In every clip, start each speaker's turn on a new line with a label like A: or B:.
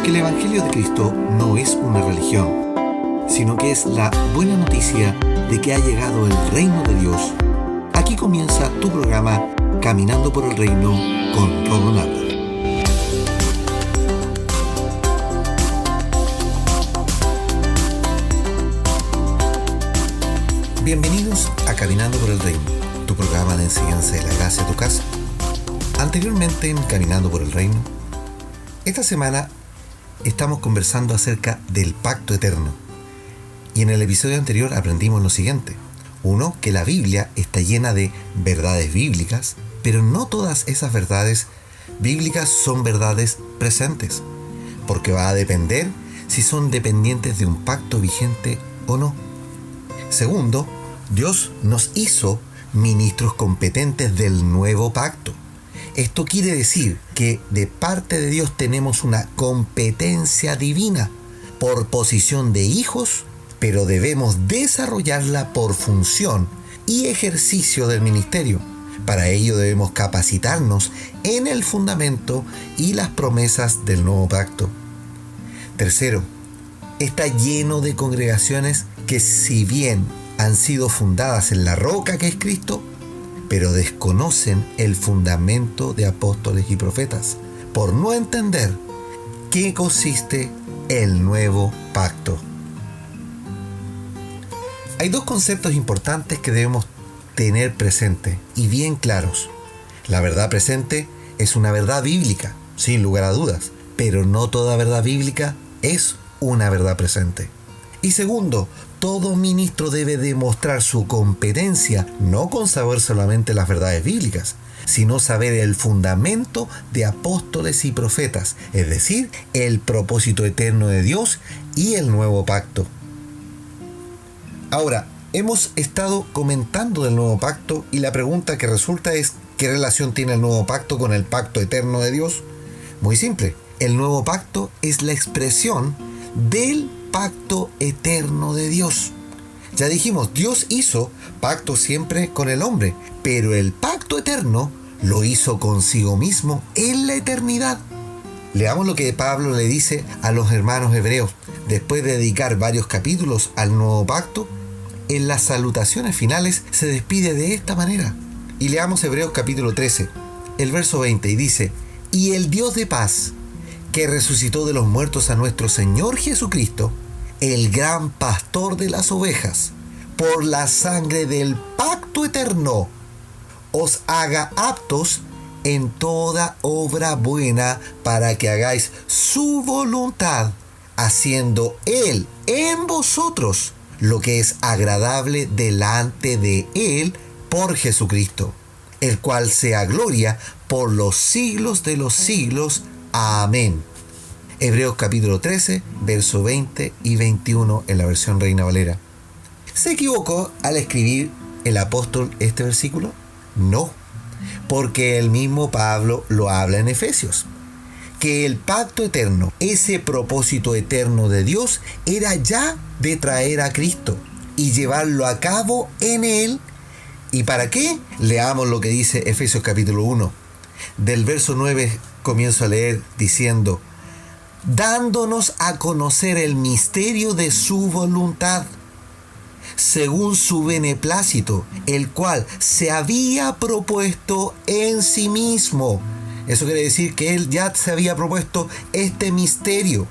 A: Porque el Evangelio de Cristo no es una religión, sino que es la buena noticia de que ha llegado el reino de Dios. Aquí comienza tu programa Caminando por el Reino con Rodo Nava. Bienvenidos a Caminando por el Reino, tu programa de enseñanza de la gracia a tu casa. Anteriormente en Caminando por el Reino, esta semana estamos conversando acerca del pacto eterno. Y en el episodio anterior aprendimos lo siguiente. Uno, que la Biblia está llena de verdades bíblicas, pero no todas esas verdades bíblicas son verdades presentes, porque va a depender si son dependientes de un pacto vigente o no. Segundo, Dios nos hizo ministros competentes del nuevo pacto. Esto quiere decir que de parte de Dios tenemos una competencia divina por posición de hijos, pero debemos desarrollarla por función y ejercicio del ministerio. Para ello debemos capacitarnos en el fundamento y las promesas del nuevo pacto. Tercero, está lleno de congregaciones que, si bien han sido fundadas en la roca que es Cristo, pero desconocen el fundamento de apóstoles y profetas, por no entender qué consiste el nuevo pacto. Hay dos conceptos importantes que debemos tener presentes y bien claros. La verdad presente es una verdad bíblica, sin lugar a dudas, pero no toda verdad bíblica es una verdad presente. Y segundo, todo ministro debe demostrar su competencia no con saber solamente las verdades bíblicas, sino saber el fundamento de apóstoles y profetas, es decir, el propósito eterno de Dios y el nuevo pacto. Ahora, hemos estado comentando del nuevo pacto y la pregunta que resulta es: ¿qué relación tiene el nuevo pacto con el pacto eterno de Dios? Muy simple, el nuevo pacto es la expresión del pacto eterno de Dios. Ya dijimos, Dios hizo pacto siempre con el hombre, pero el pacto eterno lo hizo consigo mismo en la eternidad. Leamos lo que Pablo le dice a los hermanos hebreos, después de dedicar varios capítulos al nuevo pacto. En las salutaciones finales se despide de esta manera. Y leamos Hebreos capítulo 13, el verso 20, y dice: y el Dios de paz, que resucitó de los muertos a nuestro Señor Jesucristo, el gran pastor de las ovejas, por la sangre del pacto eterno, os haga aptos en toda obra buena para que hagáis su voluntad, haciendo Él en vosotros lo que es agradable delante de Él por Jesucristo, el cual sea gloria por los siglos de los siglos. Amén. Hebreos capítulo 13, verso 20 y 21 en la versión Reina Valera. ¿Se equivocó al escribir el apóstol este versículo? No, porque el mismo Pablo lo habla en Efesios, que el pacto eterno, ese propósito eterno de Dios, era ya de traer a Cristo y llevarlo a cabo en Él. ¿Y para qué? Leamos lo que dice Efesios capítulo 1. Del verso 9 comienzo a leer diciendo: dándonos a conocer el misterio de su voluntad, según su beneplácito, el cual se había propuesto en sí mismo. Eso quiere decir que Él ya se había propuesto este misterio.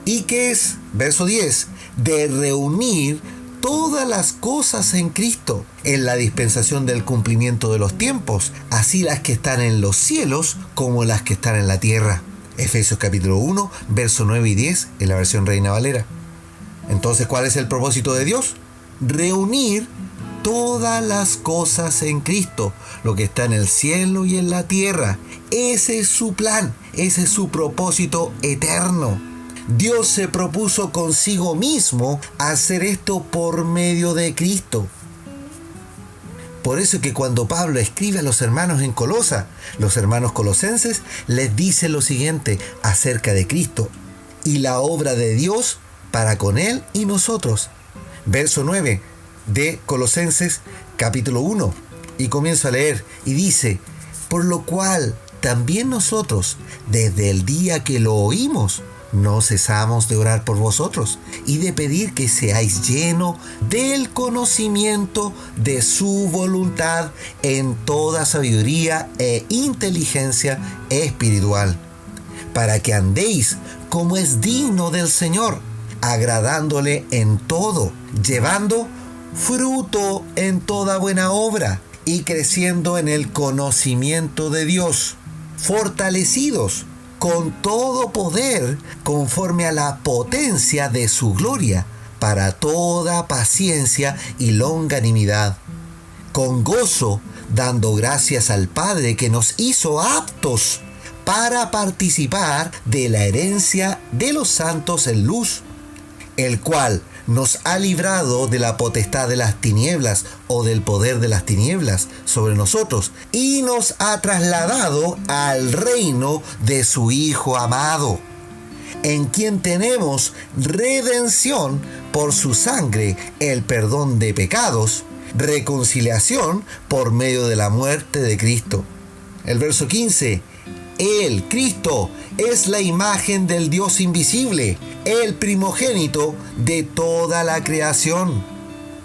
A: ¿Y qué es? Verso 10. De reunir todas las cosas en Cristo, en la dispensación del cumplimiento de los tiempos, así las que están en los cielos como las que están en la tierra. Efesios capítulo 1, verso 9 y 10 en la versión Reina Valera. Entonces, ¿cuál es el propósito de Dios? Reunir todas las cosas en Cristo, lo que está en el cielo y en la tierra. Ese es su plan, ese es su propósito eterno. Dios se propuso consigo mismo hacer esto por medio de Cristo. Por eso que cuando Pablo escribe a los hermanos en Colosa, los hermanos colosenses, les dice lo siguiente acerca de Cristo y la obra de Dios para con Él y nosotros. Verso 9 de Colosenses capítulo 1. Y comienzo a leer y dice: por lo cual también nosotros, desde el día que lo oímos, no cesamos de orar por vosotros y de pedir que seáis llenos del conocimiento de su voluntad en toda sabiduría e inteligencia espiritual, para que andéis como es digno del Señor, agradándole en todo, llevando fruto en toda buena obra y creciendo en el conocimiento de Dios, fortalecidos con todo poder conforme a la potencia de su gloria, para toda paciencia y longanimidad, con gozo, dando gracias al Padre que nos hizo aptos para participar de la herencia de los santos en luz, el cual nos ha librado de la potestad de las tinieblas o del poder de las tinieblas sobre nosotros y nos ha trasladado al reino de su Hijo amado, en quien tenemos redención por su sangre, el perdón de pecados, reconciliación por medio de la muerte de Cristo. El verso 15. Él, Cristo, es la imagen del Dios invisible, el primogénito de toda la creación,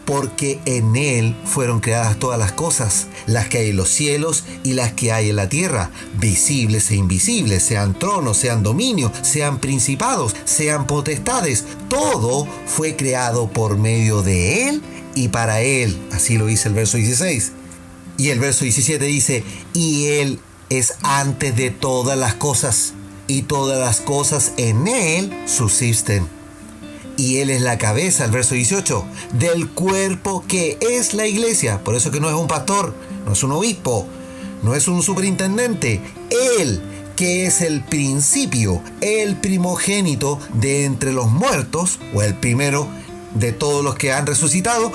A: porque en Él fueron creadas todas las cosas, las que hay en los cielos y las que hay en la tierra, visibles e invisibles, sean tronos, sean dominios, sean principados, sean potestades. Todo fue creado por medio de Él y para Él. Así lo dice el verso 16. Y el verso 17 dice, y Él es antes de todas las cosas, y todas las cosas en Él subsisten. Y Él es la cabeza, el verso 18, del cuerpo que es la iglesia. Por eso que no es un pastor, no es un obispo, no es un superintendente. Él, que es el principio, el primogénito de entre los muertos, o el primero de todos los que han resucitado,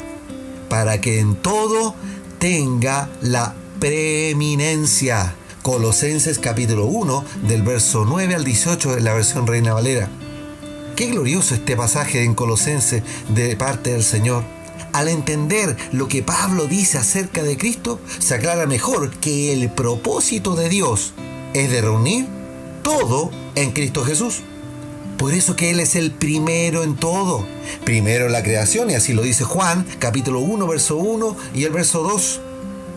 A: para que en todo tenga la preeminencia. Colosenses capítulo 1, del verso 9 al 18 en la versión Reina Valera. Qué glorioso este pasaje en Colosenses de parte del Señor. Al entender lo que Pablo dice acerca de Cristo, se aclara mejor que el propósito de Dios es de reunir todo en Cristo Jesús. Por eso que Él es el primero en todo. Primero en la creación, y así lo dice Juan, capítulo 1, verso 1 y el verso 2.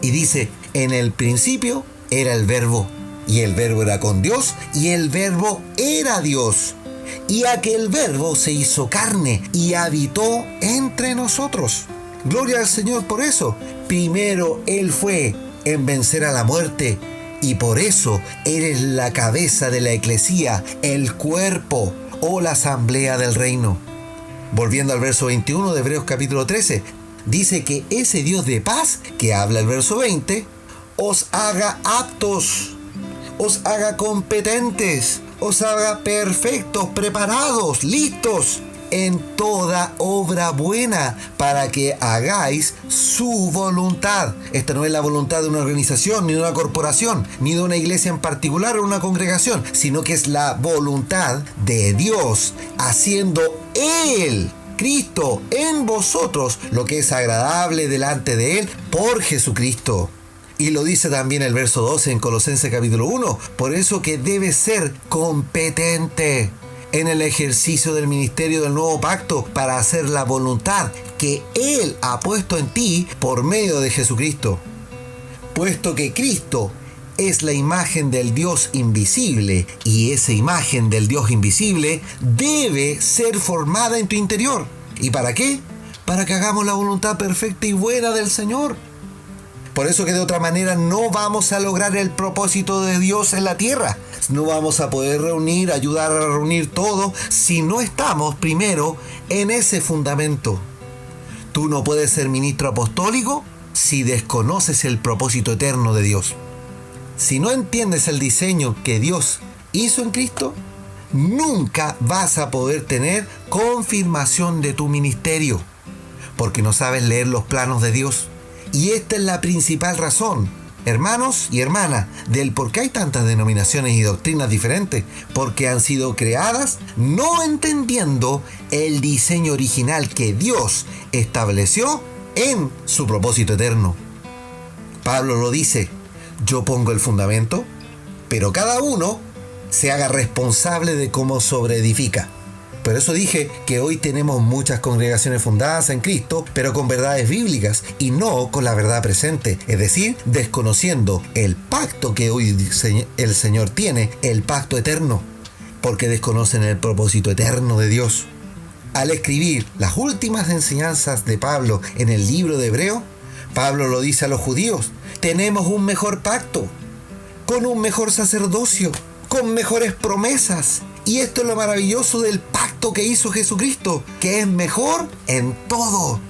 A: Y dice, en el principio era el Verbo, y el Verbo era con Dios, y el Verbo era Dios. Y aquel Verbo se hizo carne y habitó entre nosotros. Gloria al Señor por eso. Primero Él fue en vencer a la muerte, y por eso eres la cabeza de la eclesía, el cuerpo o la asamblea del reino. Volviendo al verso 21 de Hebreos capítulo 13, dice que ese Dios de paz, que habla el verso 20, os haga aptos, os haga competentes, os haga perfectos, preparados, listos en toda obra buena, para que hagáis su voluntad. Esta no es la voluntad de una organización, ni de una corporación, ni de una iglesia en particular o una congregación, sino que es la voluntad de Dios, haciendo Él, Cristo, en vosotros lo que es agradable delante de Él por Jesucristo. Y lo dice también el verso 12 en Colosenses capítulo 1. Por eso que debes ser competente en el ejercicio del ministerio del nuevo pacto para hacer la voluntad que Él ha puesto en ti por medio de Jesucristo. Puesto que Cristo es la imagen del Dios invisible, y esa imagen del Dios invisible debe ser formada en tu interior. ¿Y para qué? Para que hagamos la voluntad perfecta y buena del Señor. Por eso que de otra manera no vamos a lograr el propósito de Dios en la tierra. No vamos a poder ayudar a reunir todo si no estamos primero en ese fundamento. Tú no puedes ser ministro apostólico si desconoces el propósito eterno de Dios. Si no entiendes el diseño que Dios hizo en Cristo, nunca vas a poder tener confirmación de tu ministerio, porque no sabes leer los planos de Dios. Y esta es la principal razón, hermanos y hermanas, del por qué hay tantas denominaciones y doctrinas diferentes, porque han sido creadas no entendiendo el diseño original que Dios estableció en su propósito eterno. Pablo lo dice, yo pongo el fundamento, pero cada uno se haga responsable de cómo sobreedifica. Por eso dije que hoy tenemos muchas congregaciones fundadas en Cristo, pero con verdades bíblicas y no con la verdad presente, es decir, desconociendo el pacto que hoy el Señor tiene, el pacto eterno, porque desconocen el propósito eterno de Dios. Al escribir las últimas enseñanzas de Pablo en el libro de Hebreo, Pablo lo dice a los judíos: tenemos un mejor pacto, con un mejor sacerdocio, con mejores promesas. Y esto es lo maravilloso del pacto que hizo Jesucristo, que es mejor en todo.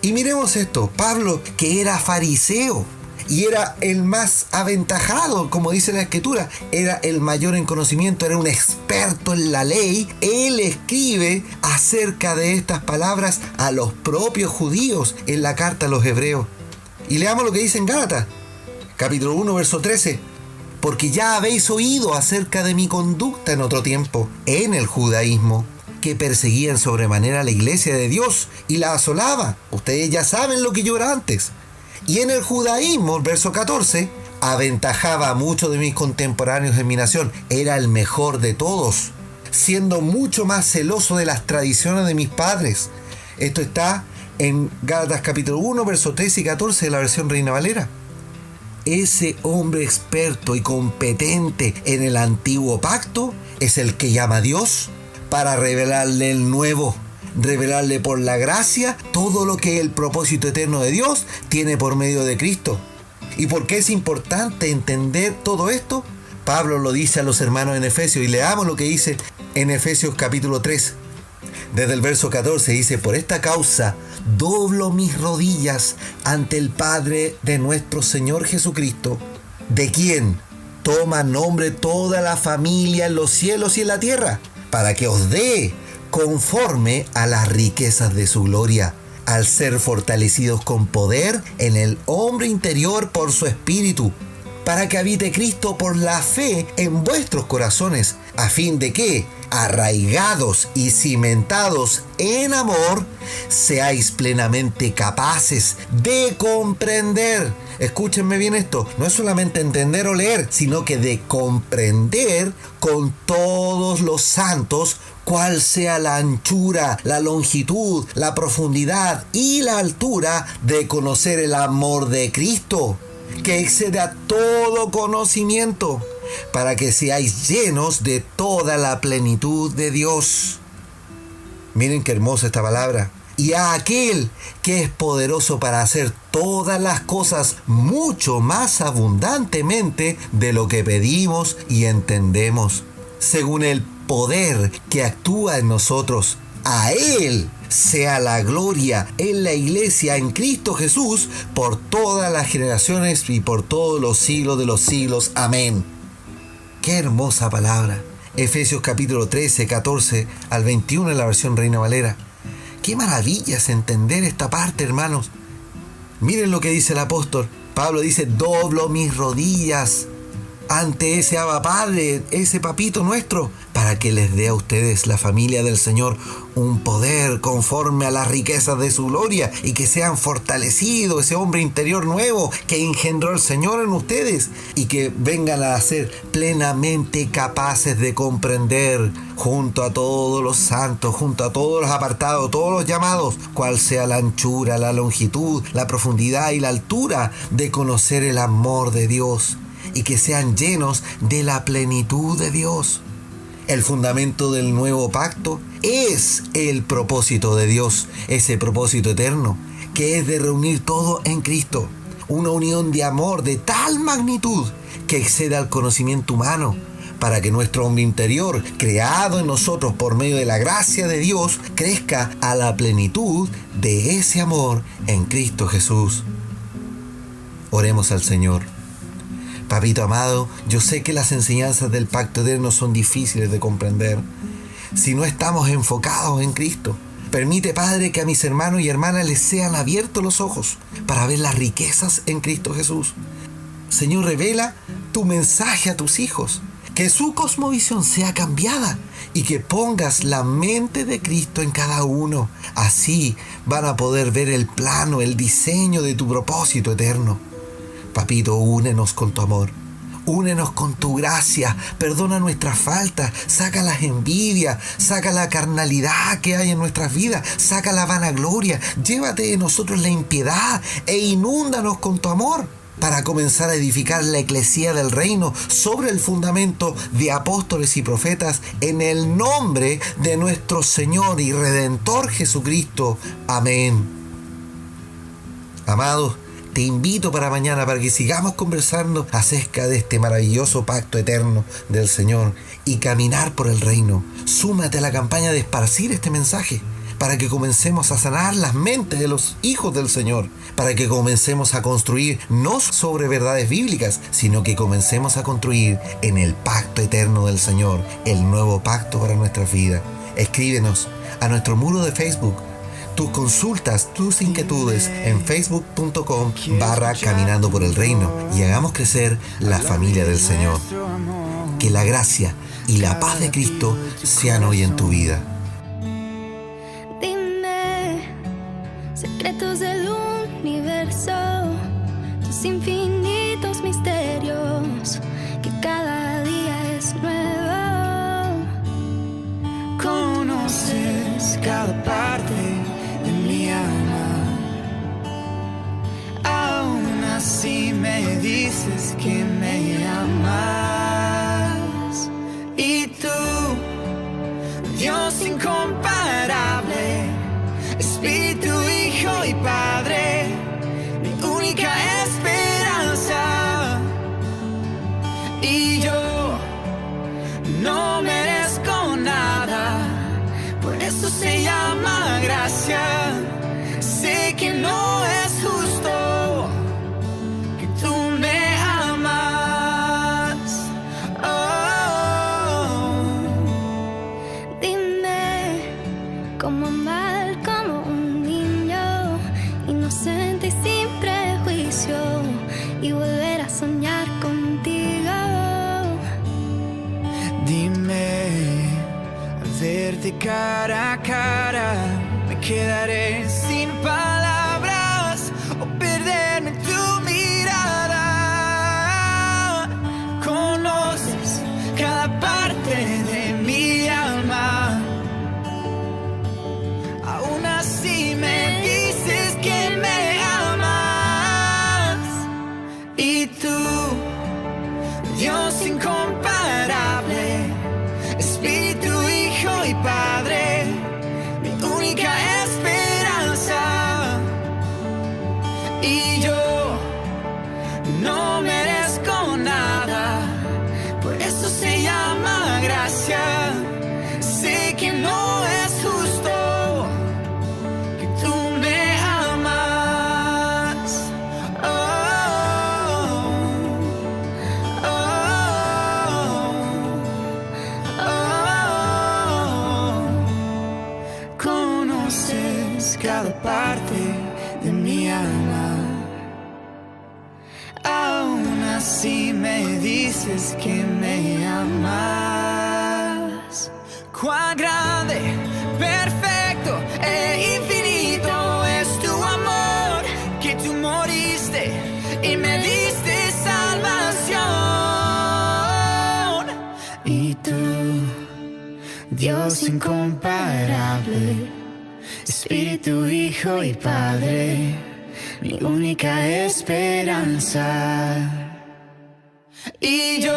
A: Y miremos esto, Pablo, que era fariseo y era el más aventajado, como dice la Escritura, era el mayor en conocimiento, era un experto en la ley. Él escribe acerca de estas palabras a los propios judíos en la carta a los hebreos. Y leamos lo que dice en Gálatas, capítulo 1, verso 13. Porque ya habéis oído acerca de mi conducta en otro tiempo, en el judaísmo, que perseguía en sobremanera a la iglesia de Dios y la asolaba. Ustedes ya saben lo que yo era antes. Y en el judaísmo, verso 14, aventajaba a muchos de mis contemporáneos en mi nación. Era el mejor de todos, siendo mucho más celoso de las tradiciones de mis padres. Esto está en Gálatas capítulo 1, verso 13 y 14 de la versión Reina Valera. Ese hombre experto y competente en el antiguo pacto es el que llama a Dios para revelarle el nuevo, revelarle por la gracia todo lo que el propósito eterno de Dios tiene por medio de Cristo. ¿Y por qué es importante entender todo esto? Pablo lo dice a los hermanos en Efesios, y leamos lo que dice en Efesios capítulo 3. Desde el verso 14 dice: por esta causa doblo mis rodillas ante el Padre de nuestro Señor Jesucristo, de quien toma nombre toda la familia en los cielos y en la tierra, para que os dé conforme a las riquezas de su gloria, al ser fortalecidos con poder en el hombre interior por su espíritu, para que habite Cristo por la fe en vuestros corazones, a fin de que, arraigados y cimentados en amor, seáis plenamente capaces de comprender. Escúchenme bien esto, no es solamente entender o leer, sino que de comprender con todos los santos cuál sea la anchura, la longitud, la profundidad y la altura, de conocer el amor de Cristo, que excede a todo conocimiento, para que seáis llenos de toda la plenitud de Dios. Miren qué hermosa esta palabra. Y a aquel que es poderoso para hacer todas las cosas mucho más abundantemente de lo que pedimos y entendemos, según el poder que actúa en nosotros. A Él sea la gloria en la iglesia en Cristo Jesús por todas las generaciones y por todos los siglos de los siglos. Amén. Qué hermosa palabra. Efesios capítulo 13, 14 al 21 en la versión Reina Valera. Qué maravilla es entender esta parte, hermanos. Miren lo que dice el apóstol. Pablo dice: doblo mis rodillas ante ese Abba Padre, ese papito nuestro, para que les dé a ustedes, la familia del Señor, un poder conforme a las riquezas de su gloria, y que sean fortalecidos, ese hombre interior nuevo que engendró el Señor en ustedes, y que vengan a ser plenamente capaces de comprender, junto a todos los santos, junto a todos los apartados, todos los llamados, cuál sea la anchura, la longitud, la profundidad y la altura, de conocer el amor de Dios, y que sean llenos de la plenitud de Dios. El fundamento del nuevo pacto es el propósito de Dios, ese propósito eterno, que es de reunir todo en Cristo. Una unión de amor de tal magnitud que excede al conocimiento humano, para que nuestro hombre interior, creado en nosotros por medio de la gracia de Dios, crezca a la plenitud de ese amor en Cristo Jesús. Oremos al Señor. Papito amado, yo sé que las enseñanzas del pacto eterno son difíciles de comprender si no estamos enfocados en Cristo. Permite, Padre, que a mis hermanos y hermanas les sean abiertos los ojos para ver las riquezas en Cristo Jesús. Señor, revela tu mensaje a tus hijos, que su cosmovisión sea cambiada y que pongas la mente de Cristo en cada uno. Así van a poder ver el plano, el diseño de tu propósito eterno. Papito, únenos con tu amor. Únenos con tu gracia, perdona nuestras faltas, saca las envidias, saca la carnalidad que hay en nuestras vidas, saca la vanagloria, llévate de nosotros la impiedad e inúndanos con tu amor, para comenzar a edificar la eclesía del reino sobre el fundamento de apóstoles y profetas, en el nombre de nuestro Señor y Redentor Jesucristo. Amén. Amados, te invito para mañana para que sigamos conversando acerca de este maravilloso pacto eterno del Señor y caminar por el reino. Súmate a la campaña de esparcir este mensaje, para que comencemos a sanar las mentes de los hijos del Señor, para que comencemos a construir no sobre verdades bíblicas, sino que comencemos a construir en el pacto eterno del Señor, el nuevo pacto para nuestras vidas. Escríbenos a nuestro muro de Facebook tus consultas, tus inquietudes en facebook.com/caminando por el reino y hagamos crecer la familia del Señor. Que la gracia y la paz de Cristo sean hoy en tu vida.
B: Secretos del universo, tus infinitos misterios, que cada día es nuevo.
C: Conoces cada parte de mi alma, aún así me dices que me amas. Y tú, Dios incomparable, Espíritu, Hijo y Padre, mi única esperanza. Y yo no merezco nada, por eso se llama gracia. Sé que no es justo que tú me amas. Oh.
B: Dime cómo amar como un niño, inocente y sin prejuicio, y volver a soñar contigo.
C: Dime, al verte cara a cara, me quedaré sin palabras o perderme en tu mirada. Conoces cada parte de mi alma, aún así me dices que me amas. Y tú, Dios incomparable, Espíritu, Hijo y Padre, mi única esperanza. Y yo no merezco nada, por eso se llama gracia. Sé que no es justo que tú me amas. Oh, oh, oh, oh. Conoces cada parte de mi alma, aún así me dices que me amas. Cuán grande, perfecto e infinito es tu amor, que tú moriste y me diste salvación. Y tú, Dios incomparable, Espíritu, Hijo y Padre, mi única esperanza. Y yo